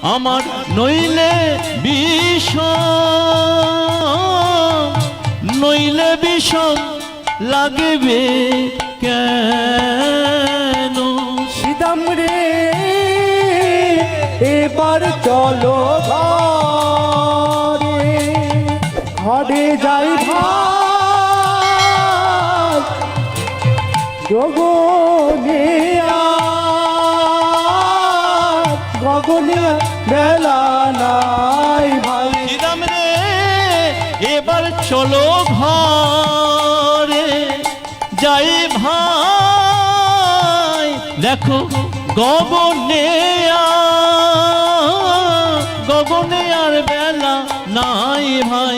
আমার নইলে বিষম লাগবে কেন? সিদাম রে এবার চলো ঘরে, ঘরে যাই ভাই গগনে গগনে বেলা নাই ভাই। সিদাম রে এবার চলো ঘরে যাই ভাই, দেখো গগনে আর বেলা নাই ভাই।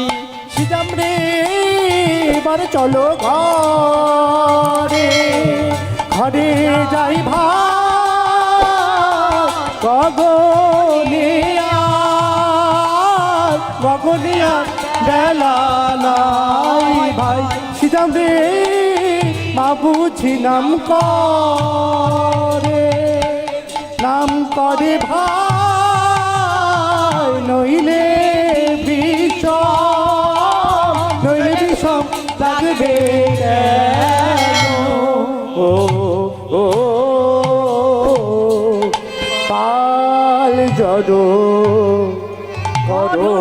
সিদাম রে এবার চলো ঘরে, ঘরে যাই ভাই গগনে বেলা নাই ভাই। সিদাম রে মা বুঝি নাম করে ভাই, নইলে বিষম লাগবে কেন? ও ও পাল জড়ো করো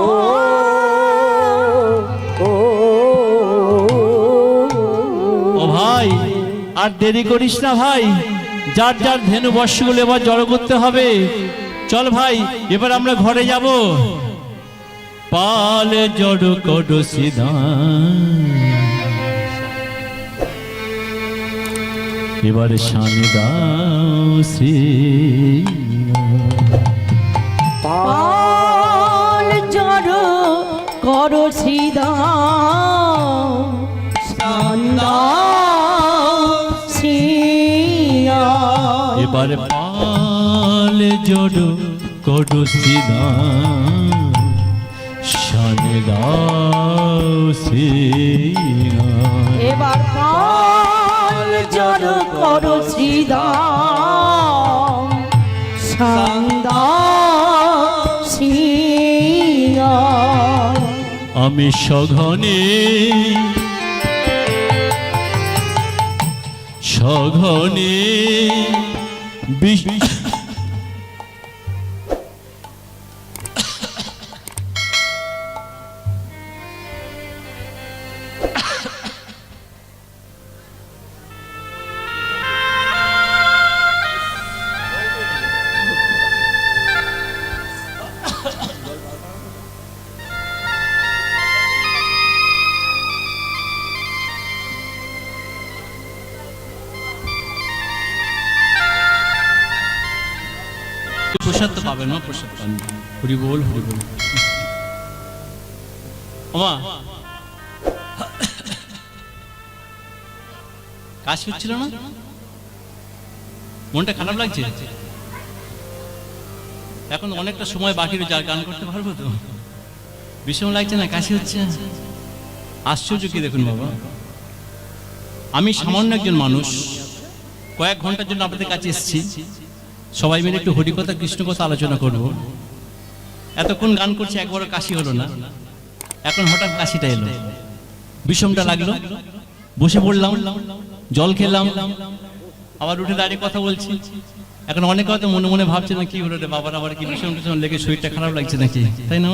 ও ভাই, আর দেরি করিস না ভাই, যার যার ধেনু বর্ষগুলো এবার জড়ো করতে হবে। চল ভাই, এবার আমরা ঘরে যাব। পাল জড়ো করো সিধা, এবার শানে দাও শ্রী। পাল জড়ো করো সিধা, এবার পাল জড়ো করো সিধা, শানে দাও শ্রী। এবার পাল জড়ো করো সিধা, সান্দা সিংহা। আমি সঘনে প্রসাদ তো পাবেন না, প্রসাদ পান। হরি বল হরি বল। ওমা কাশি হচ্ছিল না? মনটা খারাপ লাগছে? এখন অনেকটা সময় বাকি রয়েছে, আর গান করতে পারবো তো? বিষম লাগছে না? কাশি হচ্ছে? আশ্চর্য কি দেখুন বাবা, আমি সামান্য একজন মানুষ, কয়েক ঘন্টার জন্য আপনাদের কাছে এসেছি। সবাই মিলে একটু হরিকথা কৃষ্ণ কথা আলোচনা করব। এতক্ষণ গান করছে, একবারও কাশি হলো না। এখন হঠাৎ কাশিটা এলো, বিষমটা লাগলো, বসে পড়লাম, জল খেলাম, আবার উঠে দাঁড়িয়ে কথা বলছি। এখন অনেকে হয়তো মনে মনে ভাবছে না কি হলো রে বাবার, আবার কি বিষম টিষম লেগে শরীরটা খারাপ লাগছে নাকি, তাই না?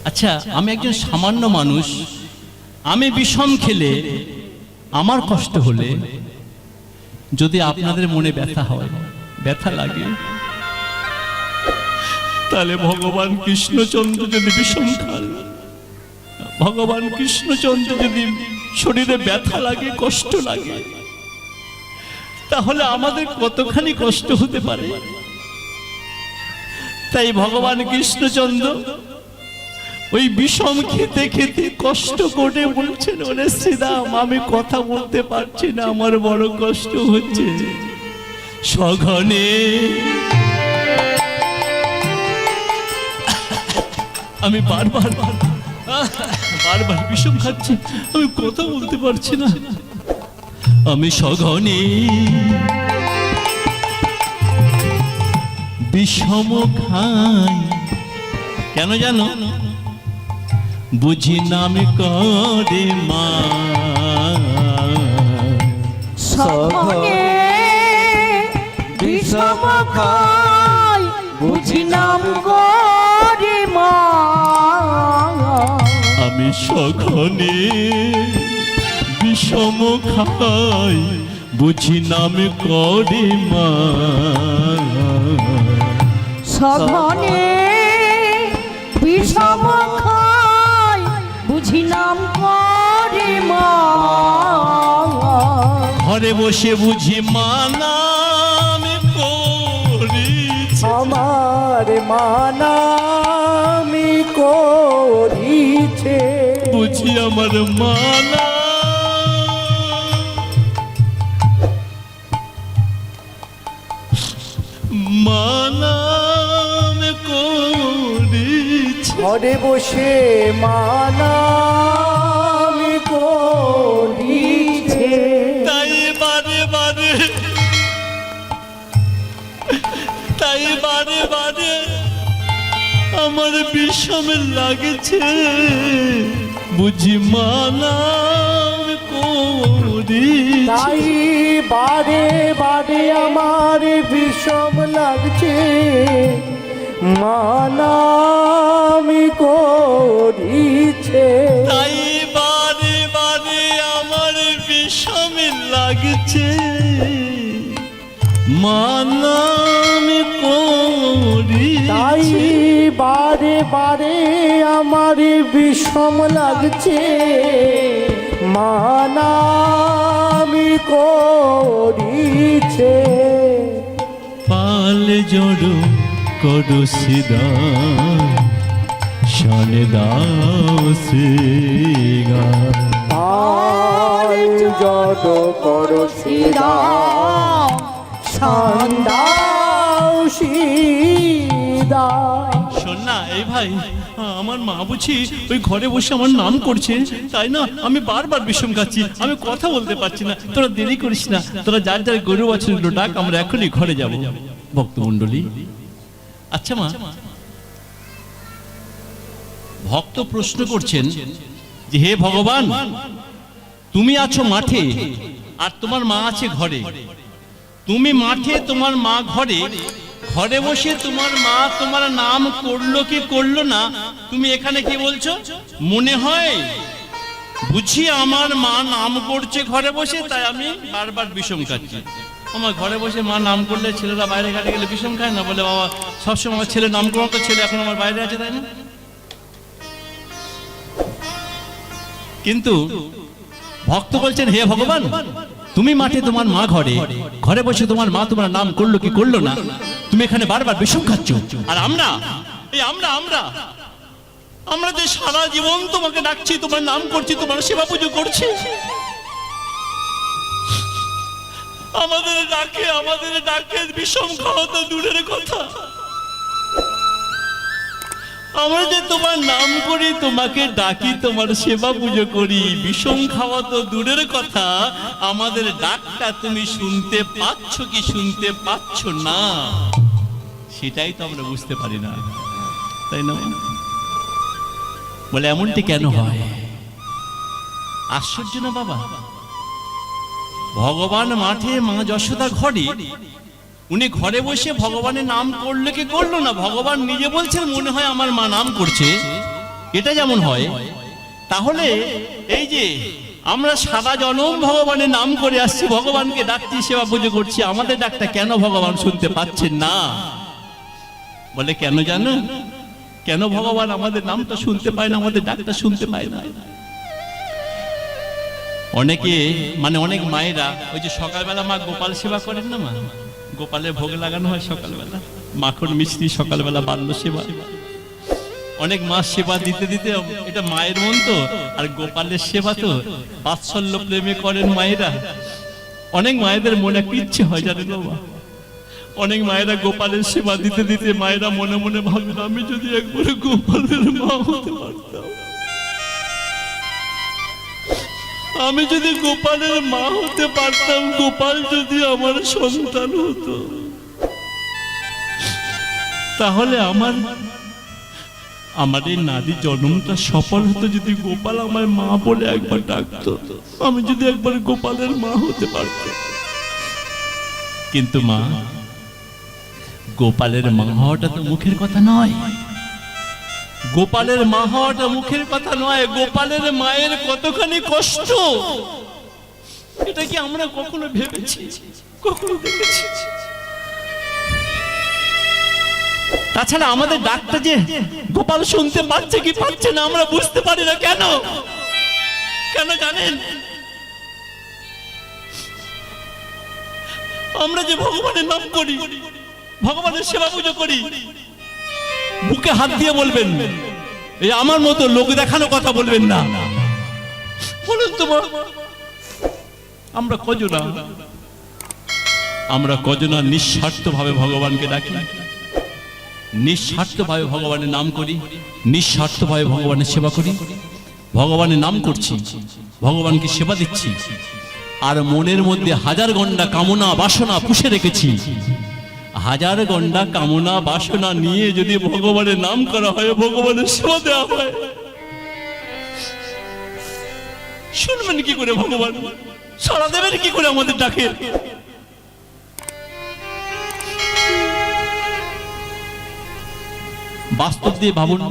আচ্ছা, আমি একজন সামান্য মানুষ, আমি বিষম খেলে আমার কষ্ট হলে যদি আপনাদের মনে ব্যথা হয়, ব্যথা লাগে, তাহলে ভগবান কৃষ্ণচন্দ্র যদি বিষম খান, ভগবান কৃষ্ণচন্দ্র যদি শরীরে ব্যথা লাগে, কষ্ট লাগে, তাহলে আমাদের কতখানি কষ্ট হতে পারে। তাই ভগবান কৃষ্ণচন্দ্র ওই বিষম খেতে খেতে কষ্ট করে বলছেন, ওরে শ্রীরাম আমি কথা বলতে পারছি না, আমার বড় কষ্ট হচ্ছে। সঘনে আমি বারবার বিষম খাচ্ছি, আমি কথা বলতে পারছি না। আমি সঘনে বিষম খাই, কেন জানো? বুঝি নাম করে মা। সঘনে বিষম খাই, বুঝি নাম করে মা। আমি সঘনে বিষম খাই, বুঝি নাম করে মা। সঘনে বিষম খাই, বুঝি নাম করে মা। ঘরে বসে বুঝি মা নাম করেছে, আমার মানামি করিছে। বুঝি আমার মা নাম করেছে। ঘরে বসে মানামি করিছে। তাই বারে বারে, তাই বারে বারে আমার বিষম লাগেছে, বুঝি মানাম করি। তাই বারে বারে আমার বিষম লাগছে, মানামি করিছে। তাই বারে বারে আমার বিষম লাগছে, মানাম করি। তাই বারে বারে আমার বিষম লাগছে, মানামি করিছে। পাল জড়ো করো সিদা, শানে দাও সিগা। পাল যত করো সিদা, শান্দাও সিদা। শোন না এই ভাই, আমার মা বুঝি ওই ঘরে বসে আমার নাম করছে, তাই না আমি বারবার বিষম খাচ্ছি, আমি কথা বলতে পারছি না। তোরা দেরি করিস না, তোরা যার যার গরু বাছুরগুলো ডাক, আমরা এখনই ঘরে যাব। ভক্তমণ্ডলী, আচ্ছা মা, ভক্ত প্রশ্ন করছেন যে হে ভগবান, তুমি আছো মাঠে আর তোমার মা আছে ঘরে। তুমি মাঠে, তোমার মা ঘরে, ঘরে বসে তোমার মা তোমার নাম করলো কি করলো না, তুমি এখানে কি বলছো? মনে হয় বুঝি আমার মা নাম করছে ঘরে বসে, তাই আমি বারবার বিষম খাচ্ছি। আমার ঘরে বসে মা নাম করলে ছেলেরা বাইরে ঘাটে গেলে বিষম খায় না? বলে বাবা সবসময় আমার ছেলে নাম করার তো ছেলে এখন আমার বাইরে আছে, তাই না? কিন্তু ভক্ত বলছেন হে ভগবান, তুমি মাঠে, তোমার মা ঘরে, ঘরে বসে তোমার মা তোমার নাম করলো কি করলো না, তুমি এখানে বারবার বিষম খাচ্ছ। আর আমরা, এই আমরা আমরা আমরা যে সারা জীবন তোমাকে ডাকছি, তোমার নাম করছি, তোমার সেবা পুজো করছি, আমাদের ডাকে বিষম খাওয়া তো দূরের কথা। আমরা যে তোমার নাম করি, তোমাকে ডাকি, তোমার সেবা পুজো করি, বিষম খাওয়া তো দূরের কথা, আমাদের ডাকটা তুমি শুনতে পাচ্ছ কি শুনতে পাচ্ছ না, সেটাই তো আমরা বুঝতে পারি না, তাই না? বলে এমনটি কেন হয়? আশ্চর্য না বাবা? ভগবান মাঠে, মা যশোদা ঘরে, উনি ঘরে বসে ভগবানের নাম করলো কি করলো না, ভগবান নিজে বলছেন মনে হয় আমার মা নাম করছে। এটা যেমন হয়, তাহলে এই যে আমরা সারা জনম ভগবানের নাম করে আসছি, ভগবানকে ডাকছি, সেবা পুজো করছি, আমাদের ডাকটা কেন ভগবান শুনতে পাচ্ছেন না? বলে কেন জানো? কেন ভগবান আমাদের নামটা শুনতে পায় না, আমাদের ডাকটা শুনতে পায় না? অনেকে মানে অনেক মায়েরা ওই যে সকালবেলা মা গোপাল সেবা করেন না, মা গোপালের ভোগ লাগানো হয় সকালবেলা, মাখন মিষ্টি, সকালবেলা বাল্য সেবা, অনেক মা সেবা দিতে দিতে, এটা মায়ের মন তো, আর গোপালের সেবা তো বাৎসল্য প্রেমে করেন মায়েরা। অনেক মায়েদের মনে একটা ইচ্ছে হয় জানেন বাবা, অনেক মায়েরা গোপালের সেবা দিতে দিতে মায়েরা মনে মনে ভাবেন আমি যদি একবার গোপালের মা হতে পারতাম, আমি যদি গোপালের মা হতে পারতাম, গোপাল যদি আমার সন্তান হতো, তাহলে আমার এই নারী জন্মটা সফল হতো যদি গোপাল আমায় মা বলে একবার ডাকতো, আমি যদি একবার গোপালের মা হতে পারতাম। কিন্তু মা, গোপালের মা হওয়াটা তো মুখের কথা নয়, গোপালের মা হওয়াটা মুখের কথা নয়, গোপালের মায়ের কতখানি কষ্ট এটা কি আমরা কখনো ভেবেছি, কখনো দেখেছি? তাছাড়া আমাদের ডাকটা যে গোপাল শুনতে পাচ্ছে কি পাচ্ছে না আমরা বুঝতে পারি না। কেন কেন জানেন? আমরা যে ভগবানের নাম করি, ভগবানের সেবা পুজো করি, বুকে হাত দিয়ে বলবেন, এই আমার মতো লোক দেখানো কথা বলবেন না। বলুন তো আমরা কজনা নিঃস্বার্থ ভাবে ভগবানকে ডাকি, নিঃস্বার্থ ভাবে ভগবানের নাম করি, নিঃস্বার্থ ভাবে ভগবানের সেবা করি। ভগবানের নাম করছি, ভগবানকে সেবা দিচ্ছি, আর মনের মধ্যে হাজার গন্ডা কামনা বাসনা পুষে রেখেছি। হাজার গন্ডা কামনা বাসনা নিয়ে যদি ভগবানের নাম করা হয়, ভগবানের সেবা দেওয়া হয়, শুনবেন কি করে ভগবান? সাড়া দেবেন কি করে আমাদের ডাকে? বাস্তব দিয়ে ভাবুন,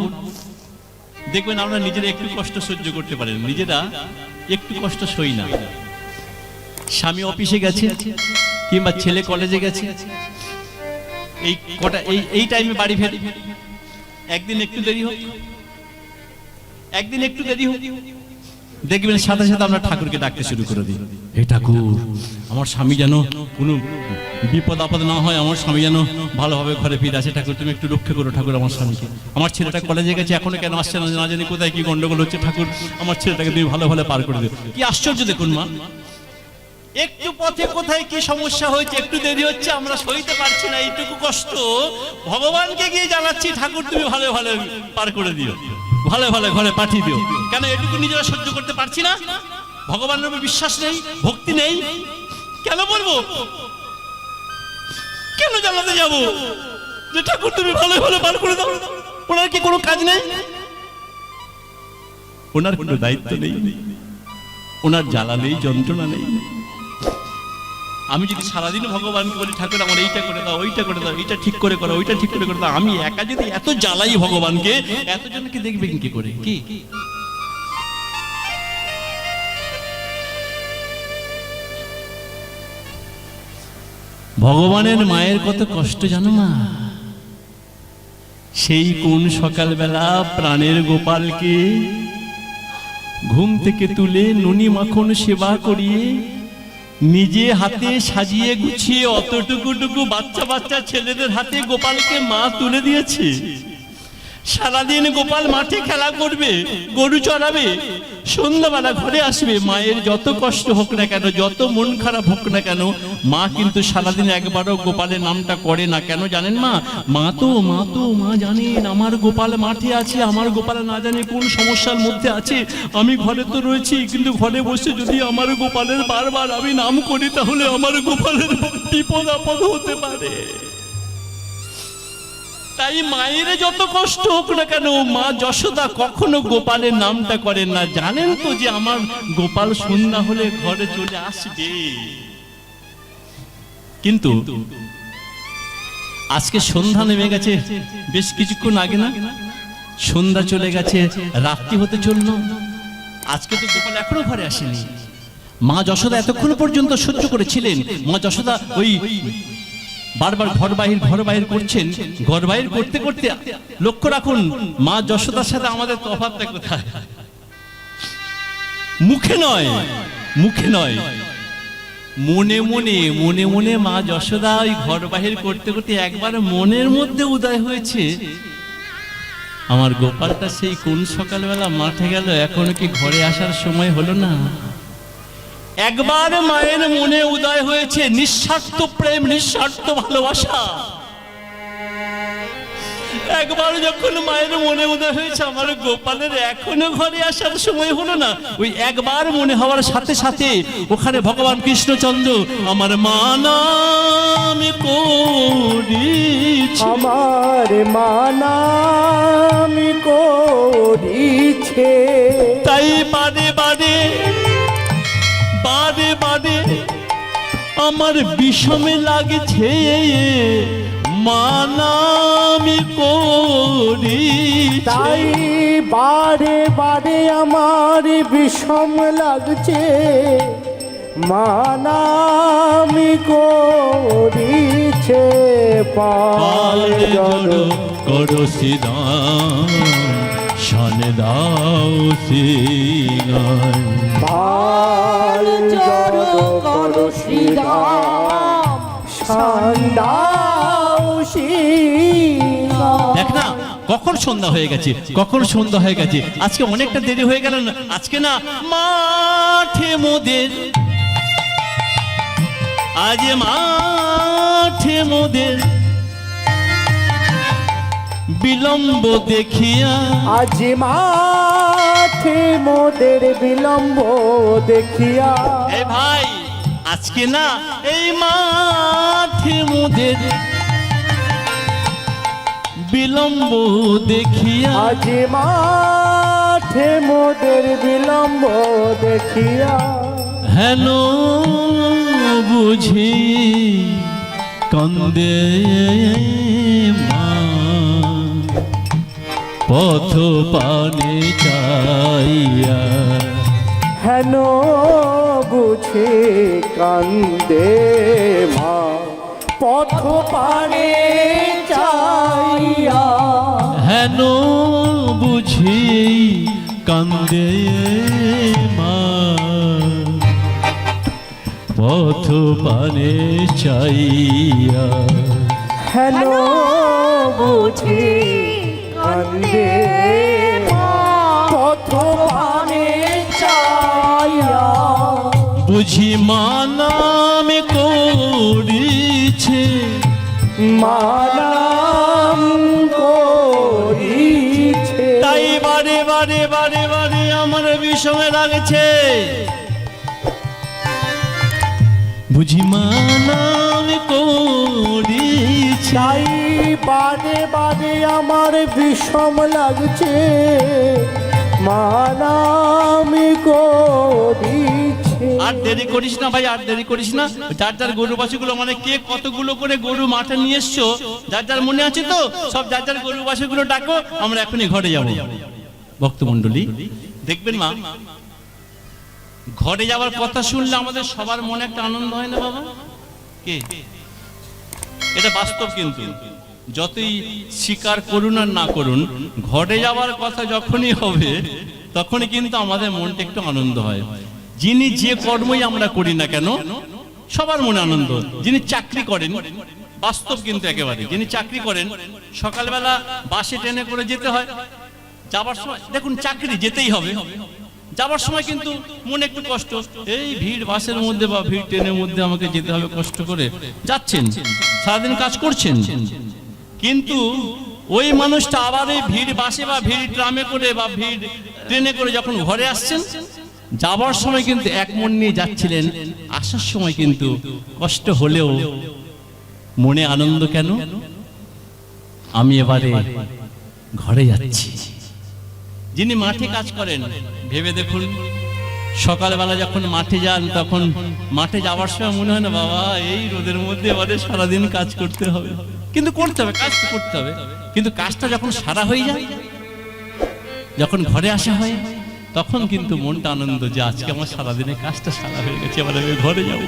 দেখবেন আমরা নিজেরা একটু কষ্ট সহ্য করতে পারেন, নিজেরা একটু কষ্ট সই না। স্বামী অফিসে গেছে কিংবা ছেলে কলেজে গেছে, এই টাইমে বাড়ি ফেরে, একদিন একটু দেরি হোক, দেখবেন সাথে সাথে আমরা ঠাকুরকে ডাকতে শুরু করে দিই, হে ঠাকুর, আমার স্বামী যেন কোনো বিপদ আপদ না হয়, আমার স্বামী যেন ভালোভাবে ঘরে ফিরে আসে, ঠাকুর তুমি একটু রক্ষা করো ঠাকুর আমার স্বামীকে। আমার ছেলেটা কলেজে গেছে, এখনো কেন আসছে না, না জানি কোথায় কি গন্ডগোল হচ্ছে, ঠাকুর আমার ছেলেটাকে তুমি ভালো ভালো পার করে দিও। কি আশ্চর্য দেখুন মা, একটু পথে কোথায় কি সমস্যা হয়েছে, একটু দেরি হচ্ছে, আমরা সইতে পারছি না, এইটুকু কষ্ট ভগবানকে গিয়ে জানাচ্ছি, ঠাকুর তুমি ভালো ভালো পার করে দিও, ভালো ভালো ঘরে পাঠিয়ে দিও। কেন এটুকু নিজেরা সহ্য করতে পারছি না? ভগবানের উপর বিশ্বাস নেই, ভক্তি নেই, কেন বলবো? কেন জানাতে যাব যে ঠাকুর তুমি ভালো ভালো পার করে দাও? ওনার কি কোনো কাজ নেই? ওনার কোনো দায়িত্ব নেই, ওনার জ্বালা নেই, যন্ত্রণা নেই। আমি যদি সারাদিন ভগবানকে বলি, ঠাকুর আমার এইটা করে দাও, ওইটা করে দাও, এইটা ঠিক করে করো, ওইটা ঠিক করে করে দাও, আমি একা যদি এত জ্বালাই ভগবানকে, এতজনকে দেখবেন কি করে? কি ভগবানের মায়ের কত কষ্ট জানো মা? সেই কোন সকালবেলা প্রাণের গোপালকে ঘুম থেকে তুলে নুনি মাখন সেবা করিয়ে নিজে হাতে সাজিয়ে গুছিয়ে অতটুকু বাচ্চা বাচ্চা ছেলেদের হাতে গোপালকে মা তুলে দিয়েছে। সারাদিন গোপাল মাঠে খেলা করবে, গরু চড়াবে, সন্ধ্যাবেলা ঘরে আসবে। মায়ের যত কষ্ট হোক না কেন, যত মন খারাপ হোক না কেন, মা কিন্তু সারাদিন একবারও গোপালের নামটা করে না। কেন জানেন মা? মা জানেন আমার গোপাল মাঠে আছে, আমার গোপাল না জানে কোন সমস্যার মধ্যে আছে। আমি ঘরে তো রয়েছি, কিন্তু ঘরে বসে যদি আমার গোপালের বারবার আমি নাম করি, তাহলে আমার গোপালের বিপদ আপদ হতে পারে। তাই মায়ের যত কষ্ট হোক না কেন, মা যশোদা কখনো গোপালের নামটা করেন না। জানেন তো যে আমার গোপাল সন্ধ্যা হলে ঘরে চলে আসবে। কিন্তু আজকে সন্ধ্যা নেমে গেছে, বেশ কিছুক্ষণ আগে না সন্ধ্যা চলে গেছে, রাত্রি হতে চললো, আজকে তো গোপাল এখনো ঘরে আসেনি। মা যশোদা এতক্ষণ পর্যন্ত সহ্য করেছিলেন। মা যশোদা ওই বারবার ঘর বাহির করছেন। ঘর বাহির করতে করতে লক্ষ্য রাখুন, মা যশোদার সাথে আমাদের তফাৎটা কোথায়? মুখে নয়, মনে মনে মা যশোদা ওই ঘর বাহির করতে করতে একবার মনের মধ্যে উদয় হয়েছে, আমার গোপালটা সেই কোন সকালবেলা মাঠে গেল, এখনো কি ঘরে আসার সময় হলো না? একবার মায়ের মনে উদয় হয়েছে নিঃস্বার্থ প্রেম, নিঃস্বার্থ ভালোবাসা। একবার যখন মায়ের মনে উদয় হয়েছে আমার গোপালের এখনো ঘরে আসার সময় হলো না, ওই একবার মনে হওয়ার সাথে সাথে ওখানে ভগবান কৃষ্ণচন্দ্র আমার মা নাম করিছে, আমার মানাম করিছে। তাই বারে বারে বারে বারে আমার বিষমে লাগছে, মানামি করি, তাই বারে বারে আমার বিষম লাগছে, মানামি করিছে। পাল জড় করো শ্রীরাম শনে দাও শ্রীরাম, পাল জড় করো শ্রীরাম সন্দাও শ্রীরাম। দেখ না কখন সন্ধ্যা হয়ে গেছে, কখন সন্ধ্যা হয়ে গেছে, আজকে অনেকটা দেরি হয়ে গেল না। আজকে না মাঠে মোদের, আজ মাঠে মোদের বিলম্ব দেখিয়া, আজ মাঠে মোদের বিলম্ব দেখিয়া। এ ভাই আজকে না এই মাঠে মোদের বিলম্ব দেখিয়া, আজ মাঠে মোদের বিলম্ব দেখিয়া। হেন বুঝি কন্দে মা, পথ পানে চাইয়া, হেন বুঝি কান্দে মা, পথ পানে চাইয়া। হেন বুঝি কান্দে মা, পথ পানে চাইয়া, হেন বুঝি কান্দে মা, পথ পানে চাইয়া। বুঝি মানাম করিছে, মানাম করিছে। তাই বারে বারে বারে বারে আমার বিষমে লাগছে, বুঝি মানাম করিছে, তাই বাদে বাদে আমার বিষম লাগছে, মানামি করিছে। আর দেরি করিস না ভাই, আর দেরি করিস না। যার যার গরু বাছুরগুলো মানে কে কতগুলো করে গরু মাঠে নিয়ে এসছো, যার যার মনে আছে তো, সব যার যার গরু বাছুরগুলো ডাকো, আমরা এখনই ঘরে যাব। ভক্তমণ্ডলী দেখবেন মা, ঘরে যাওয়ার কথা শুনলে আমাদের সবার মনে একটা আনন্দ হয় না বাবা? কে এটা বাস্তব, কিন্তু যতই স্বীকার করুন আর না করুন, ঘরে যাওয়ার কথা যখনই হবে তখনই কিন্তু আমাদের মনটা একটু আনন্দ হয়। যিনি যে কর্মই আমরা করি না কেন সবার মনে আনন্দ। যিনি চাকরি করেন, বাস্তব কিন্তু একেবারে, যিনি চাকরি করেন সকালবেলা বাসে ট্রেনে করে যেতে হয়, যাবার সময় দেখুন চাকরি যেতেই হবে, যাবার সময় কিন্তু মনে একটু কষ্ট, এই ভিড় বাসের মধ্যে বা ভিড় ট্রেনের মধ্যে আমাকে যেতে হবে, কষ্ট করে যাচ্ছেন, সারাদিন কাজ করছেন, কিন্তু ওই মানুষটা আবার এই ভিড় বাসে বা ভিড় ট্রামে করে বা ভিড় ট্রেনে করে যখন ঘরে আসছেন, যাবার সময় কিন্তু এক মন নিয়ে যাচ্ছিলেন, আসার সময় কিন্তু কষ্ট হলেও মনে আনন্দ কেন? আমি এবারে ঘরে যাচ্ছি। যিনি মাঠে কাজ করেন ভেবে দেখুন, সকালবেলা যখন মাঠে যান তখন মাঠে যাওয়ার সময় মনে হয় না বাবা এই রোদের মধ্যে এবারে সারাদিন কাজ করতে হবে, কিন্তু করতে হবে, কাজ তো করতে হবে, কিন্তু কাজটা যখন সারা হয়ে যায়, যখন ঘরে আসা হয়, তখন কিন্তু মনটা আনন্দ যে আজকে আমার সারাদিনের কাজটা সারা হয়ে গেছে, এবার আমি ঘরে যাব।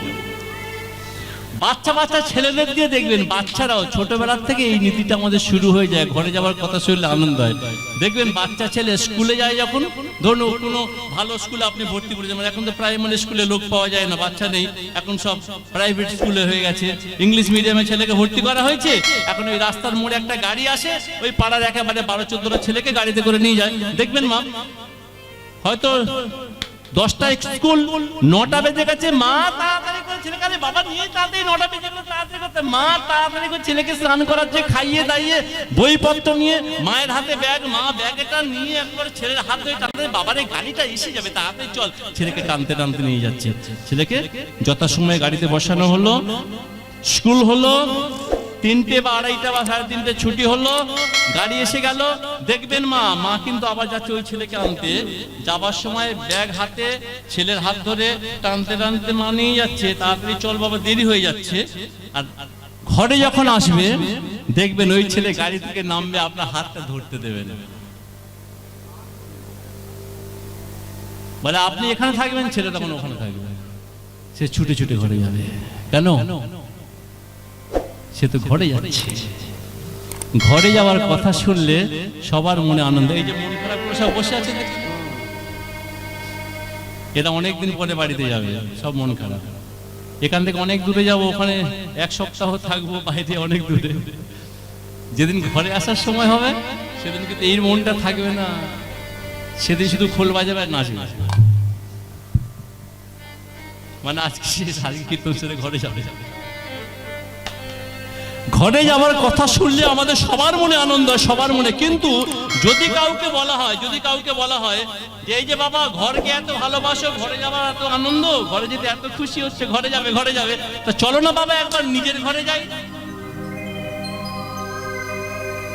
বাচ্চা বাচ্চা ছেলেদের দিয়ে দেখবেন, বাচ্চারাও ছোটবেলার থেকে এই নীতিটা আমাদের শুরু হয়ে যায়, ঘরে যাওয়ার কথা শুনলে আনন্দ হয়। দেখবেন বাচ্চা ছেলে স্কুলে যায় যখন, ধরুন কোনো ভালো স্কুলে আপনি ভর্তি করে যাবেন, এখন তো প্রাইমারি স্কুলে লোক পাওয়া যায় না, বাচ্চা নেই, এখন সব প্রাইভেট স্কুলে হয়ে গেছে, ইংলিশ মিডিয়ামে ছেলেকে ভর্তি করা হয়েছে। এখন ওই রাস্তার মোড়ে একটা গাড়ি আসে, ওই পাড়ার একেবারে 12-14টা ছেলেকে গাড়িতে করে নিয়ে যায়। দেখবেন মা, হয়তো 10টায় স্কুল, 9টা বেজে গেছে, মা তাড়াতাড়ি করে ছেলেকে, আরে বাবা নিয়ে তাড়াতাড়ি 9টা বেজে গেল, তাড়াতাড়ি করতে, মা তাড়াতাড়ি করে ছেলেকে স্নান করাচ্ছে, খাইয়ে দাইয়ে বইপত্র নিয়ে মায়ের হাতে ব্যাগ, মা ব্যাগটা নিয়ে একবার ছেলের হাত ধরে তাড়াতাড়ি, বাবার এই গাড়িটা এসে যাবে তাড়াতাড়ি চল, ছেলেকে টানতে টানতে নিয়ে যাচ্ছে। ছেলেকে যথাসময়ে গাড়িতে বসানো হলো, স্কুল হলো, 3টে বা 2:30 বা 3:30 ছুটি হলো, গাড়ি এসে গেল। দেখবেন মা কিন্তু আবার যাচ্ছে ওই ছেলেকে আনতে, যাবার সময় ব্যাগ হাতে ছেলের হাত ধরে টানতে টানতে মা নিয়ে যাচ্ছে, তাড়াতাড়ি চল বাবা দেরি হয়ে যাচ্ছে। আর ঘরে যখন আসবে দেখবেন ওই ছেলে গাড়ি থেকে নামবে, আপনার হাতটা ধরতে দেবে না, বলে আপনি এখানে থাকবেন, ছেলে তখন ওখানে থাকবে, সে ছুটে ছুটে ঘরে যাবে। কেন? সে তো ঘরে যাচ্ছে। ঘরে যাওয়ার কথা শুনলে সবার মনে আনন্দ। এই যে মন খারাপ করে সব বসে আছে, এরা অনেকদিন পরে বাড়িতে যাবে, সব মন খারাপ। এখান থেকে অনেক দূরে যাবো, ওখানে 1 সপ্তাহ থাকবো, বাইরে অনেক দূরে। যেদিন ঘরে আসার সময় হবে সেদিন কিন্তু এই মনটা থাকবে না, সেদিন শুধু খোল বাজাবে আর নাচবে, মানে আজকে কীর্তন ছেড়ে ঘরে যাবে। ঘরে যাওয়ার কথা শুনলে আমাদের সবার মনে আনন্দ, সবার মনে। কিন্তু যদি কাউকে বলা হয় যে এই যে বাবা ঘরকে এত ভালোবাসো, ঘরে যাওয়ার এত আনন্দ, ঘরে যেতে এত খুশি হচ্ছে, ঘরে যাবে, তা চলো না বাবা একবার নিজের ঘরে যাই।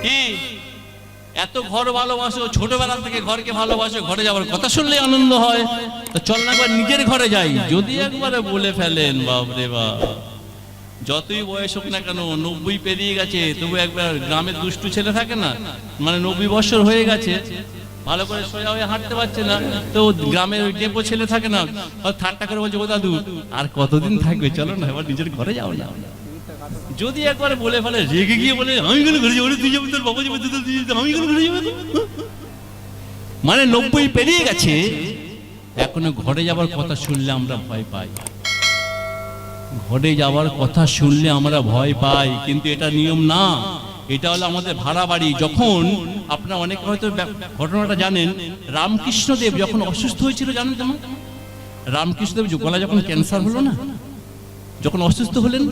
কি এত ঘর ভালোবাসো, ছোটবেলা থেকে ঘরকে ভালোবাসো, ঘরে যাওয়ার কথা শুনলে আনন্দ হয়, তা চল না একবার নিজের ঘরে যাই। যদি একবারে বলে ফেলেন, বাপরে বাপ, যতই বয়স হোক না কেন, 90 পেরিয়ে গেছে, তবু একবার গ্রামের দুষ্টু ছেলে থাকে না, মানে 90 বছর হয়ে গেছে, ভালো করে সোজা হয়ে হাঁটতে পারছে না, তো গ্রামের ওই ডেপো ছেলে থাকে না, ঠাট্টা করে বলছে, ও দাদু আর কতদিন থাকবে, চলো না এবার নিজের ঘরে যাও। যদি একবার বলে ফেলে, রেগে গিয়ে বলে আমি কেন ঘরে যাবো, তুই যাবি, তোর বাবা যাবে, আমি কেন ঘরে যাবো, মানে 90 পেরিয়ে গেছে, এখনো ঘরে যাবার কথা শুনলে আমরা ভয় পাই। ঘরে যাওয়ার কথা শুনলে আমরা ভয় পাই, কিন্তু এটা নিয়ম না, এটা হলো আমাদের ভাড়া বাড়ি। যখন আপনারা অনেকে হয়তো ঘটনাটা জানেন, রামকৃষ্ণদেব যখন অসুস্থ হয়েছিল, জানেন তো, রামকৃষ্ণদেব গলা যখন ক্যান্সার হলো না, যখন অসুস্থ হলেন,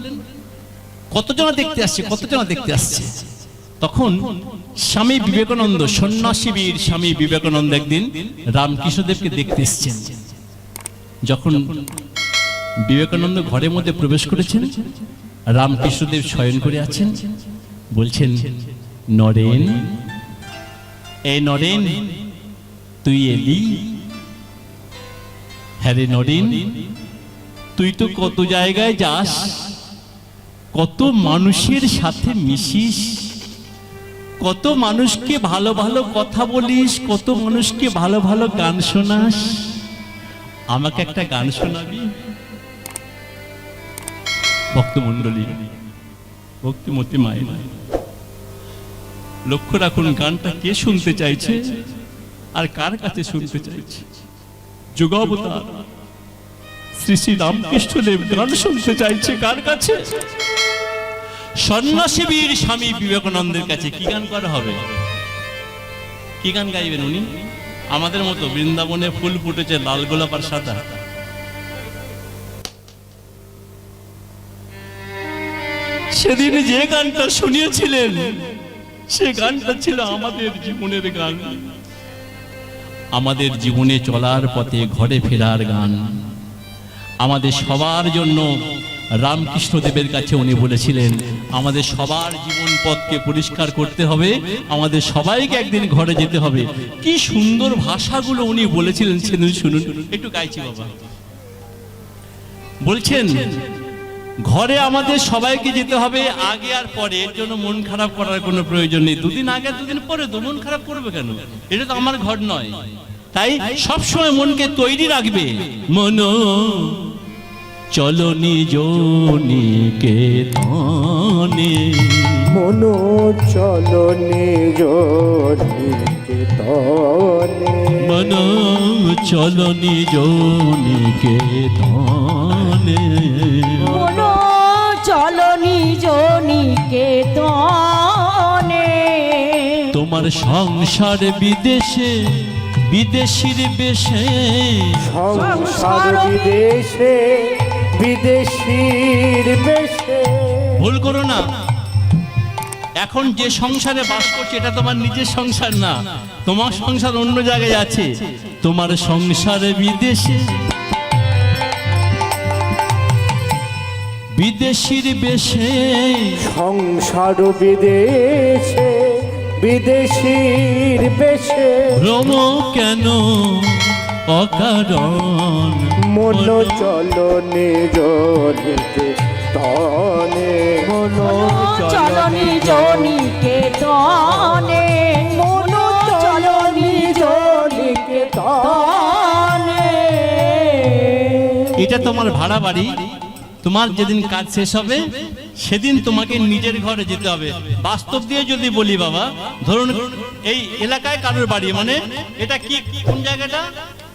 কতজনা দেখতে আসছে, তখন স্বামী বিবেকানন্দ, সন্ন্যাসী বীর স্বামী বিবেকানন্দ একদিন রামকৃষ্ণদেবকে দেখতে এসেছেন। যখন বিবেকানন্দ ঘরের মধ্যে প্রবেশ করেছেন, রামকৃষ্ণদেব শয়ন করে আছেন, বলছেন, নরেন, এই নরেন তুই এলি? হ্যাঁ রে নরেন, তুই তো কত জায়গায় যাস, কত মানুষের সাথে মিশিস, কত মানুষকে ভালো ভালো কথা বলিস, কত মানুষকে ভালো ভালো গান শোনাস, আমাকে একটা গান শোনাবি? ভক্তমণ্ডলী, ভক্তিমতী মায়ের, লক্ষ্য রাখুন গানটা কে শুনতে চাইছে আর কার কাছে শুনতে চাইছে। যুগাবতার শ্রী শ্রী রামকৃষ্ণদেব গান শুনতে চাইছে কার কাছে? সন্ন্যাসী বীর স্বামী বিবেকানন্দের কাছে। কি গান করা হবে? কি গান গাইবেন উনি? আমাদের মতো বৃন্দাবনে ফুল ফুটেছে, লাল গোলাপ আর সাদা, সেদিন যে গানটা শুনিয়েছিলেন সে গানটা ছিল আমাদের জীবনের গান, আমাদের জীবনে চলার পথে ঘরে ফেরার গান। আমাদের সবার জন্য রামকৃষ্ণদেবের কাছে উনি বলেছিলেন, আমাদের সবার জীবন পথকে পরিষ্কার করতে হবে, আমাদের সবাইকে একদিন ঘরে যেতে হবে। কি সুন্দর ভাষাগুলো উনি বলেছিলেন, সেদিন শুনুন, একটু গাইছি বাবা। বলছেন, ঘরে আমাদের সবাইকে যেতে হবে, আগে আর পরে, এর জন্য মন খারাপ করার কোনো প্রয়োজন নেই। দুদিন আগে দুদিন পরে তো মন খারাপ করবে কেন? এটা তো আমার ঘর নয়। তাই সবসময় মনকে তৈরি রাখবে। মন চলো নিজ নিকেতনে, মন চলো নিজ নিকেতনে, মন চলো নিজ নিকেতনে, মন চলো নিজ নিকেতনে। তোমার সংসার বিদেশে বিদেশির বেশে সংসার বিদেশে বিদেশির বেশে। ভুল করো না, এখন যে সংসারে বাস করছে এটা তোমার নিজের সংসার না, তোমার সংসার অন্য জায়গায় আছে। তোমার সংসারে বিদেশে বিদেশির বেশে সংসার বিদেশে বিদেশির বেশে। ভ্রম কেন অকারণ মন চলনে জনিতে তনে মন চলনি জনিকে তনে, মন চলনি জনিকে তনে। এটা তোমার ভাড়া বাড়ি। তোমার যেদিন কাজ শেষ হবে সেদিন তোমাকে নিজের ঘরে যেতে হবে। বাস্তব দিয়ে যদি বলি বাবা, ধরুন এই এলাকায় কারোর বাড়ি, মানে এটা কি কোন জায়গাটা?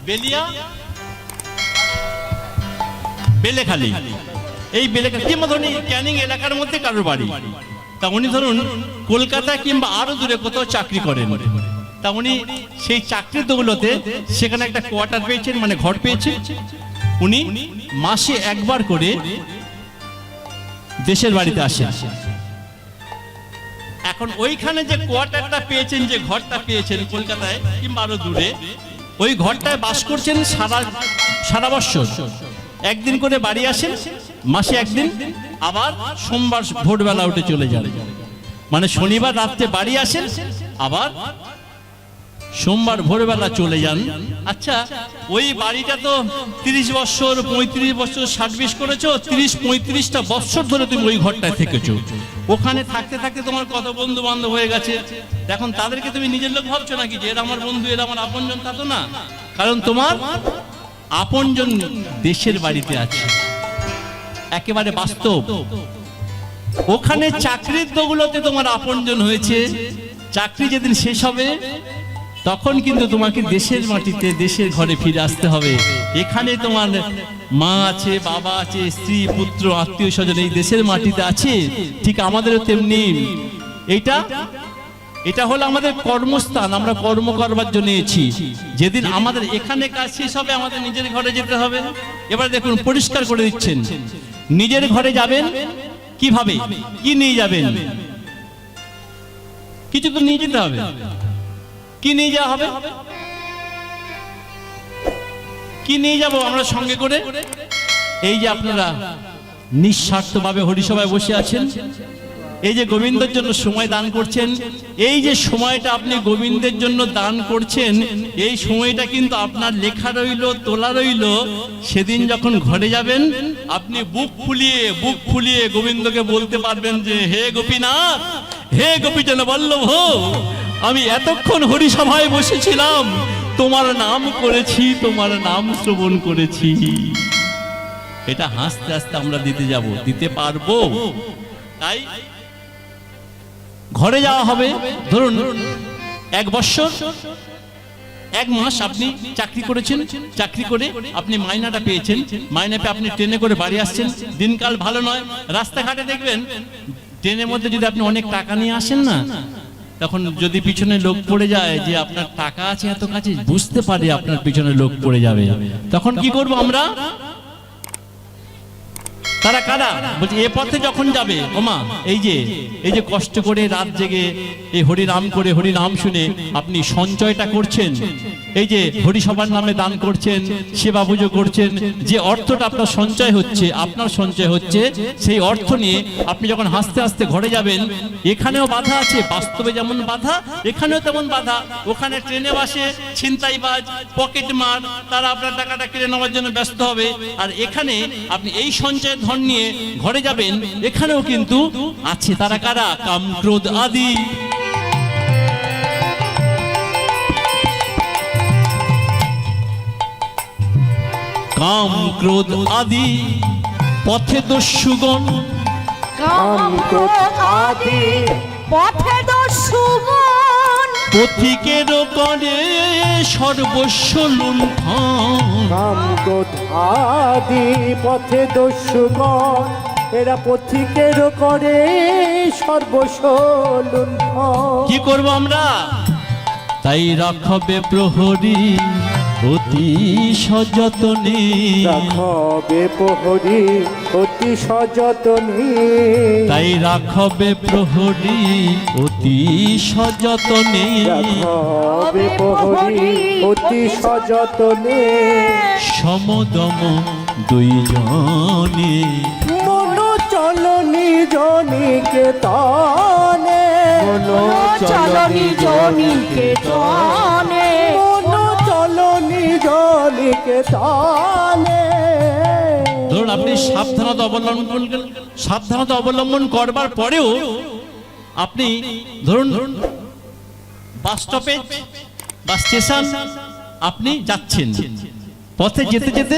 বেলিয়া, বেলেখালি। এই বেলেখালি কিংবা ধরুন ক্যানিং এলাকার মধ্যে কারোর বাড়ি। তা উনি ধরুন কলকাতা কিংবা আরো দূরে কোথাও চাকরি করেন। তা উনি সেই চাকরিগুলোতে সেখানে একটা কোয়ার্টার পেয়েছেন, মানে ঘর পেয়েছেন। উনি মাসে একবার করে দেশের বাড়িতে আসেন। এখন ওইখানে যে কোয়ার্টারটা পেয়েছেন, যে ঘরটা পেয়েছেন কলকাতায় কিংবা আরো দূরে, ওই ঘরটায় বাস করছেন সারা বছর। একদিন করে বাড়ি আসেন, মাসে একদিন, আবার সোমবার ভোরবেলা উঠে চলে যান। মানে শনিবার রাত্রে বাড়ি আসেন, আবার সোমবার ভোরবেলা চলে যান। আচ্ছা, ওই বাড়িটা তো 30 বছর 35 বছর সার্ভিস করেছো, 30-35টা বছর ধরে তুমি ওই ঘরটায় থেকেছো। ওখানে থাকতে থাকতে তোমার কত বন্ধু বান্ধব হয়ে গেছে। এখন তাদেরকে তুমি নিজের লোক ভাবছো নাকি যে এরা আমার বন্ধু, এরা আমার আপনজন? তা তো না, কারণ তোমার আপনজন দেশের বাড়িতে আছে। একেবারে বাস্তব। ওখানে চাকরির দৌলতে তোমার আপনজন হয়েছে। চাকরি যেদিন শেষ হবে তখন কিন্তু তোমাকে দেশের মাটিতে, দেশের ঘরে ফিরে আসতে হবে। এখানে তোমার মা আছে, বাবা আছে, স্ত্রী, পুত্র, আত্মীয় স্বজন এই দেশের মাটিতে আছে। ঠিক আমাদেরও তেমনি এটা হলো আমাদের কর্মস্থান। আমরা কর্ম করবার জন্য এসেছি। যেদিন আমাদের এখানে কাজ শেষ হবে আমাদের নিজের ঘরে যেতে হবে। এবার দেখুন পরিষ্কার করে দিচ্ছেন, নিজের ঘরে যাবেন কিভাবে, কি নিয়ে যাবেন? কিছু তো নিয়ে যেতে হবে। কি নিয়ে যাওয়া হবে? কি নিয়ে যাব আমরা সঙ্গে করে? এই যে আপনারা নিঃস্বার্থভাবে হরিসভায় বসে আছেন, এই যে গোবিন্দের জন্য সময় দান করছেন, এই যে সময়টা আপনি গোবিন্দের জন্য দান করছেন, এই সময়টা কিন্তু আপনার লেখা রইল, তোলা রইল। সেদিন যখন ঘরে যাবেন আপনি বুক ফুলিয়ে গোবিন্দকে বলতে পারবেন যে হে গোপীনাথ, হে গোপীজন বল্লভ, আমি এতক্ষণ হরিসভায় বসেছিলাম, তোমার নাম করেছি, তোমার নাম শ্রবণ করেছি। এটা হাসতে হাসতে আমরা দিতে পারবো। তাই ঘরে যাওয়া হবে। ধরুন 1 বছর 1 মাস আপনি চাকরি করেছেন, চাকরি করে আপনি মাইনাটা পেয়েছেন, মাইনা পেয়ে আপনি ট্রেনে করে বাড়ি আসছেন। দিনকাল ভালো নয়, রাস্তাঘাটে দেখবেন ট্রেনের মধ্যে যদি আপনি অনেক টাকা নিয়ে আসেন না, তখন যদি পিছনে লোক পড়ে যায় যে আপনার টাকা আছে এত কাছে, বুঝতে পারে আপনার পিছনে লোক পড়ে যাবে, তখন কি করব আমরা? তারা কারা বলছে এ পথে যখন যাবে, ওমা এই যে কষ্ট করে রাত জেগে এই হরিনাম করে, হরিনাম শুনে আপনি সঞ্চয়টা করছেন, এই যে হরিসভার নামে দান করছেন, সেবা পুজো করছেন, যে অর্থটা আপনার সঞ্চয় হচ্ছে, সেই অর্থ নিয়ে আপনি যখন হাসতে হাসতে ঘরে যাবেন, এখানেও বাধা আছে, বাস্তবে যেমন বাধা এখানেও তেমন বাধা। ওখানে ট্রেনে বাসে ছিনতাইবাজ, পকেটমার, তারা আপনার টাকাটা কেড়ে নেওয়ার জন্য ব্যস্ত হবে। আর এখানে আপনি এই সঞ্চয়ের ধন নিয়ে ঘরে যাবেন, এখানেও কিন্তু আছে তারা কারা? কাম ক্রোধ আদি। কাম ক্রোধ আদি পথে দস্যুগণ, কাম ক্রোধ আদি পথে দস্যুগণ, পথিকের করে সর্বস্ব লুণ্ঠন। কাম ক্রোধ আদি পথে দস্যুগণ, এরা পথিকের করে সর্বস্ব লুণ্ঠন। কি করব আমরা? তাই রাখবে প্রহরী অতি সযতনে, রাখবে প্রহরী অতি সযতনে, তাই রাখবে প্রহরী অতি সযতনে, রাখবে প্রহরী অতি সযতনে, সমদম দুইজনে, মন চলো নিজ নিকেতনে, চলো নিজ নিকেতনে, মন চলো নিজ নিকেতনে। ধরুন আপনি সাবধানতা অবলম্বন করবার পরেও আপনি ধরুন বাস স্টপেজ বা স্টেশন আপনি যাচ্ছেন, পথে যেতে যেতে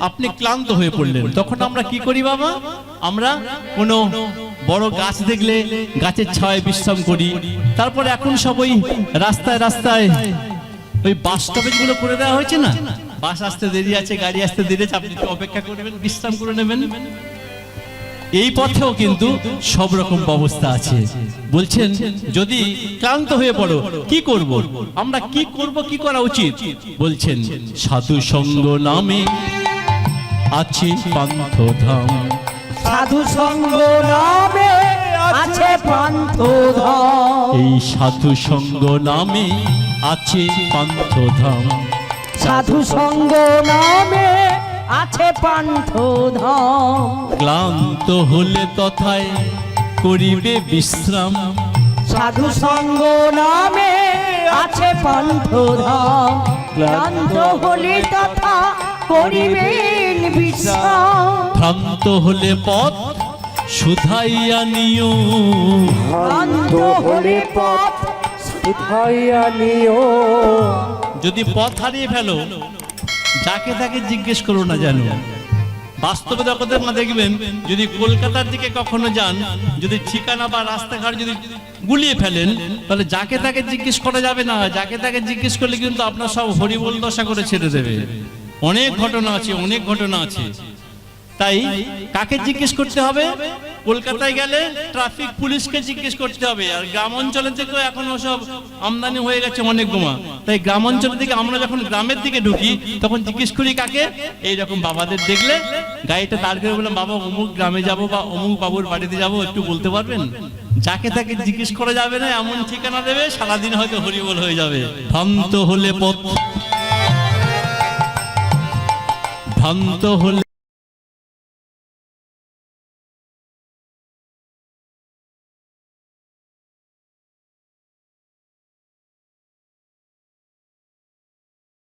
আপনি ক্লান্ত হয়ে পড়লেন, তখন আমরা কি করি বাবা? আমরা কোনো বড় গাছ দেখলে গাছের ছায়ায় বিশ্রাম করি। তারপরে এখন সব ওই রাস্তায় রাস্তায় ওই বাস স্টপেজ গুলো করে দেওয়া হয়েছে না, বাস আসতে দেরি আছে, গাড়ি আসতে দেরি আছে, আপনি একটু অপেক্ষা করবেন, বিশ্রাম করে নেবেন। এই পথেও কিন্তু সব রকম ব্যবস্থা আছে। বলছেন যদি ক্লান্ত হয়ে পড়ো কি করব? আমরা কি করব, কি করা উচিত? বলছেন সাধু সঙ্গ নামে আছে পান্থধাম, সাধু সঙ্গ নামে আছে পান্থধাম, এই সাধু সঙ্গ নামে আছে পান্থধাম, সাধু সঙ্গ নামে আছে পান্থধাম, ক্লান্ত হলে তথায় করিবে বিশ্রাম, সাধু সঙ্গ নামে আছে পান্থধাম, ক্লান্ত হলে তথা করিবেন বিশ্রাম, ভ্রান্ত হলে পথ শুধাইয়া নিও, ভ্রান্ত হলে পথ শুধাইয়া নিও, যদি পথ হারিয়ে ফেলো যাকে তাকে জিজ্ঞেস করো না জানো। বাস্তবে দেখবেন যদি কলকাতার দিকে কখনো যান, যদি ঠিকানা বা রাস্তাঘাট যদি গুলিয়ে ফেলেন, তাহলে যাকে তাকে জিজ্ঞেস করা যাবে না। যাকে তাকে জিজ্ঞেস করলে কিন্তু আপনার সব হরিবোল দশা করে ছেড়ে দেবে। অনেক ঘটনা আছে, অনেক ঘটনা আছে। তাই কাকে জিজ্ঞেস করতে হবে? কলকাতায় গেলে ট্রাফিক পুলিশকে জিজ্ঞেস করতে হবে। আর গ্রাম অঞ্চলের থেকে এখন ওসব আমদানি হয়ে গেছে অনেক গোমা। তাই গ্রাম অঞ্চলের দিকে আমরা যখন গ্রামের দিকে ঢুকি তখন জিজ্ঞেস করি কাকে? এইরকম বাবাদের দেখলে গাড়িটা দাঁড় করে বললাম, বাবা অমুক গ্রামে যাব বা অমুক বাবুর বাড়িতে যাব, একটু বলতে পারবেন? যাকে তাকে জিজ্ঞেস করা যাবে না, এমন ঠিকানা দেবে সারাদিন হয়তো হরিবোল হয়ে যাবে। ভ্রান্ত হলে পথ, ভ্রান্ত হলে